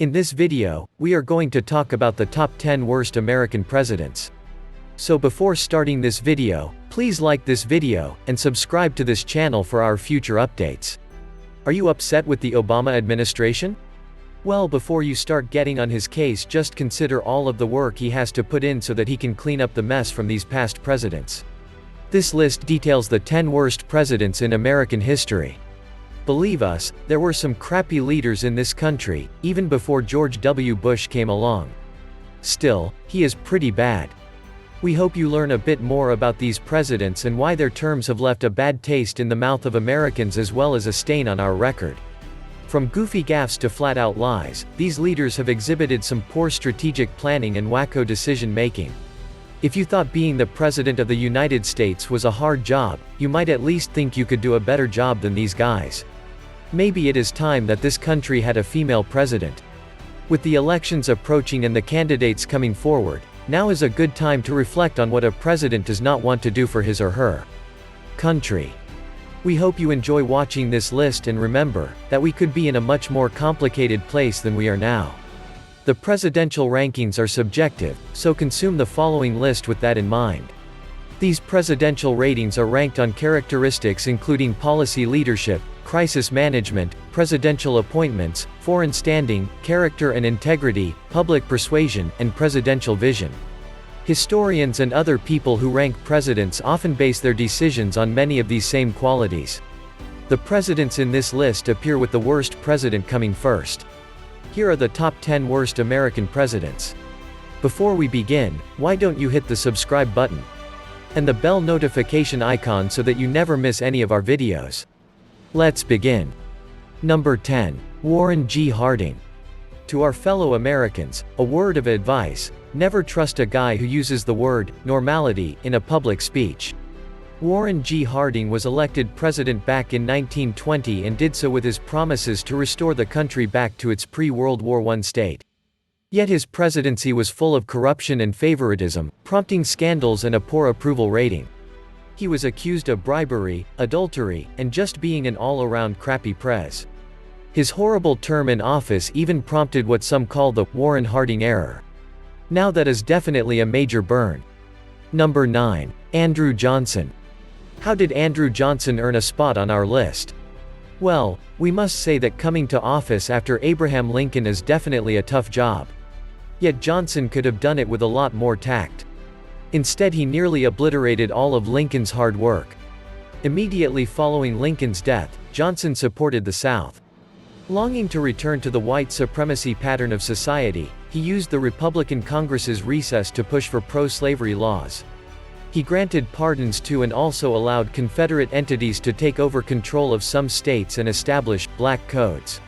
In this video, we are going to talk about the top 10 worst American presidents. So before starting this video, please like this video, and subscribe to this channel for our future updates. Are you upset with the Obama administration? Well, before you start getting on his case, just consider all of the work he has to put in so that he can clean up the mess from these past presidents. This list details the 10 worst presidents in American history. Believe us, there were some crappy leaders in this country, even before George W. Bush came along. Still, he is pretty bad. We hope you learn a bit more about these presidents and why their terms have left a bad taste in the mouth of Americans as well as a stain on our record. From goofy gaffes to flat-out lies, these leaders have exhibited some poor strategic planning and wacko decision-making. If you thought being the President of the United States was a hard job, you might at least think you could do a better job than these guys. Maybe it is time that this country had a female president. With the elections approaching and the candidates coming forward, now is a good time to reflect on what a president does not want to do for his or her country. We hope you enjoy watching this list and remember that we could be in a much more complicated place than we are now. The presidential rankings are subjective, so consume the following list with that in mind. These presidential ratings are ranked on characteristics including policy leadership, crisis management, presidential appointments, foreign standing, character and integrity, public persuasion, and presidential vision. Historians and other people who rank presidents often base their decisions on many of these same qualities. The presidents in this list appear with the worst president coming first. Here are the top 10 worst American presidents. Before we begin, why don't you hit the subscribe button and the bell notification icon so that you never miss any of our videos. Let's begin. Number 10. Warren G. Harding. To our fellow Americans, a word of advice: never trust a guy who uses the word normality in a public speech. Warren G. Harding was elected president back in 1920 and did so with his promises to restore the country back to its pre-World War I state. Yet his presidency was full of corruption and favoritism, prompting scandals and a poor approval rating. He was accused of bribery, adultery, and just being an all-around crappy prez. His horrible term in office even prompted what some call the Warren Harding error. Now that is definitely a major burn. Number 9. Andrew Johnson. How did Andrew Johnson earn a spot on our list? Well, we must say that coming to office after Abraham Lincoln is definitely a tough job. Yet Johnson could have done it with a lot more tact. Instead, he nearly obliterated all of Lincoln's hard work. Immediately following Lincoln's death, Johnson supported the South. Longing to return to the white supremacy pattern of society, he used the Republican Congress's recess to push for pro-slavery laws. He granted pardons to and also allowed Confederate entities to take over control of some states and establish black codes.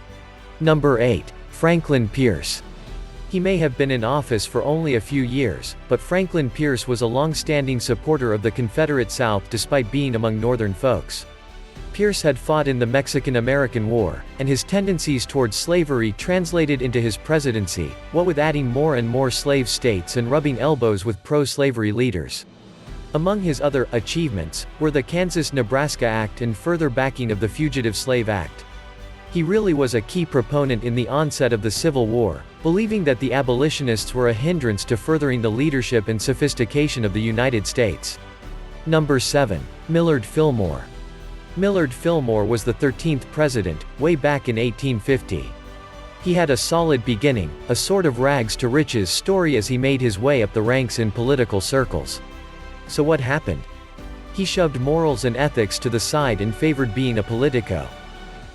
Number 8. Franklin Pierce. He may have been in office for only a few years, but Franklin Pierce was a long-standing supporter of the Confederate South despite being among Northern folks. Pierce had fought in the Mexican-American War, and his tendencies towards slavery translated into his presidency, what with adding more and more slave states and rubbing elbows with pro-slavery leaders. Among his other achievements were the Kansas-Nebraska Act and further backing of the Fugitive Slave Act. He really was a key proponent in the onset of the Civil War, believing that the abolitionists were a hindrance to furthering the leadership and sophistication of the United States. Number 7. Millard Fillmore. Millard Fillmore was the 13th president, way back in 1850. He had a solid beginning, a sort of rags to riches story as he made his way up the ranks in political circles. So what happened? He shoved morals and ethics to the side and favored being a politico.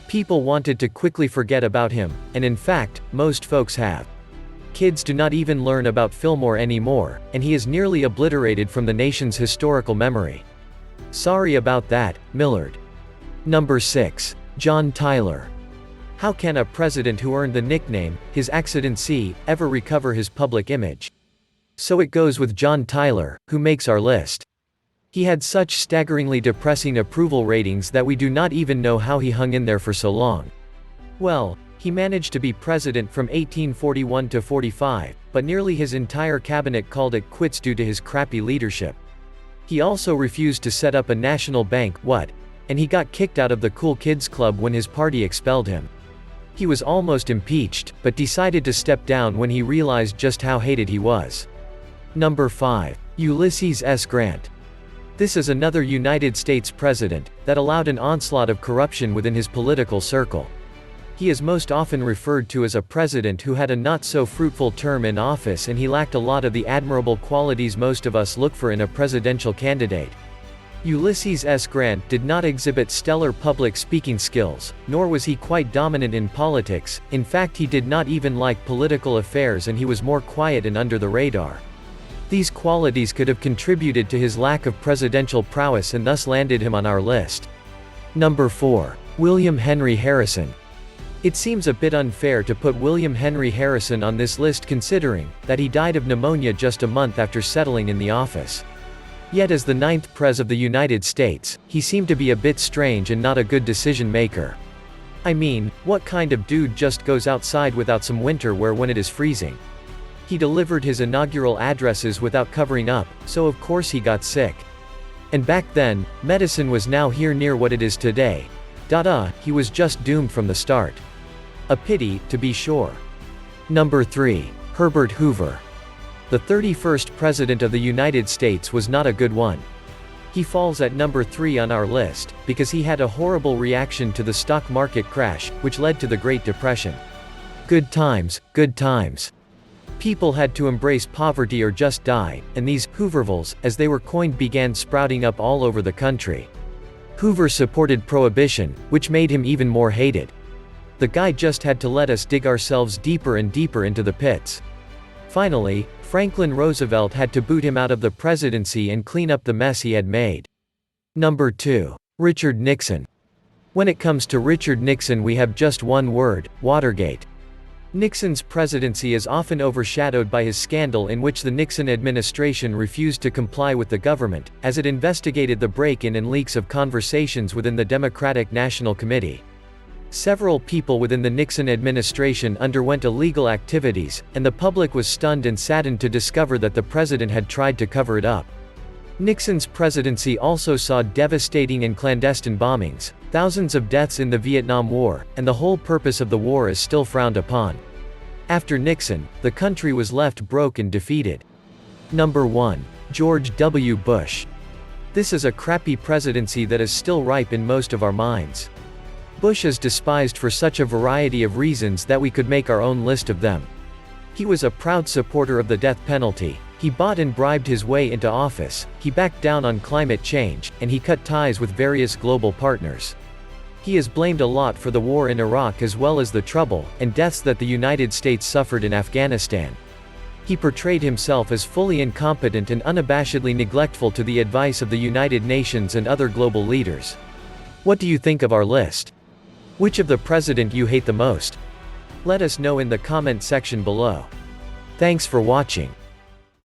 People wanted to quickly forget about him, and in fact, most folks have. Kids do not even learn about Fillmore anymore, and he is nearly obliterated from the nation's historical memory. Sorry about that, Millard. Number 6. John Tyler. How can a president who earned the nickname, His Excellency, ever recover his public image? So it goes with John Tyler, who makes our list. He had such staggeringly depressing approval ratings that we do not even know how he hung in there for so long. Well, he managed to be president from 1841 to 45, but nearly his entire cabinet called it quits due to his crappy leadership. He also refused to set up a national bank, and he got kicked out of the Cool Kids Club when his party expelled him. He was almost impeached, but decided to step down when he realized just how hated he was. Number 5. Ulysses S. Grant. This is another United States president that allowed an onslaught of corruption within his political circle. He is most often referred to as a president who had a not-so-fruitful term in office, and he lacked a lot of the admirable qualities most of us look for in a presidential candidate. Ulysses S. Grant did not exhibit stellar public speaking skills, nor was he quite dominant in politics. In fact, he did not even like political affairs, and he was more quiet and under the radar. These qualities could have contributed to his lack of presidential prowess and thus landed him on our list. Number 4. William Henry Harrison. It seems a bit unfair to put William Henry Harrison on this list considering that he died of pneumonia just a month after settling in the office. Yet as the 9th Pres of the United States, he seemed to be a bit strange and not a good decision maker. I mean, what kind of dude just goes outside without some winter wear when it is freezing? He delivered his inaugural addresses without covering up, so of course he got sick. And back then, medicine was now here near what it is today. He was just doomed from the start. A pity, to be sure. Number 3. Herbert Hoover. The 31st President of the United States was not a good one. He falls at number 3 on our list, because he had a horrible reaction to the stock market crash, which led to the Great Depression. Good times, good times. People had to embrace poverty or just die, and these Hoovervilles, as they were coined, began sprouting up all over the country. Hoover supported prohibition, which made him even more hated. The guy just had to let us dig ourselves deeper and deeper into the pits. Finally, Franklin Roosevelt had to boot him out of the presidency and clean up the mess he had made. Number 2. Richard Nixon. When it comes to Richard Nixon, we have just one word: Watergate. Nixon's presidency is often overshadowed by his scandal in which the Nixon administration refused to comply with the government, as it investigated the break-in and leaks of conversations within the Democratic National Committee. Several people within the Nixon administration underwent illegal activities, and the public was stunned and saddened to discover that the president had tried to cover it up. Nixon's presidency also saw devastating and clandestine bombings, thousands of deaths in the Vietnam War, and the whole purpose of the war is still frowned upon. After Nixon, the country was left broke and defeated. Number 1. George W. Bush. This is a crappy presidency that is still ripe in most of our minds. Bush is despised for such a variety of reasons that we could make our own list of them. He was a proud supporter of the death penalty. He bought and bribed his way into office, he backed down on climate change, and he cut ties with various global partners. He is blamed a lot for the war in Iraq as well as the trouble and deaths that the United States suffered in Afghanistan. He portrayed himself as fully incompetent and unabashedly neglectful to the advice of the United Nations and other global leaders. What do you think of our list? Which of the president you hate the most? Let us know in the comment section below. Thanks for watching.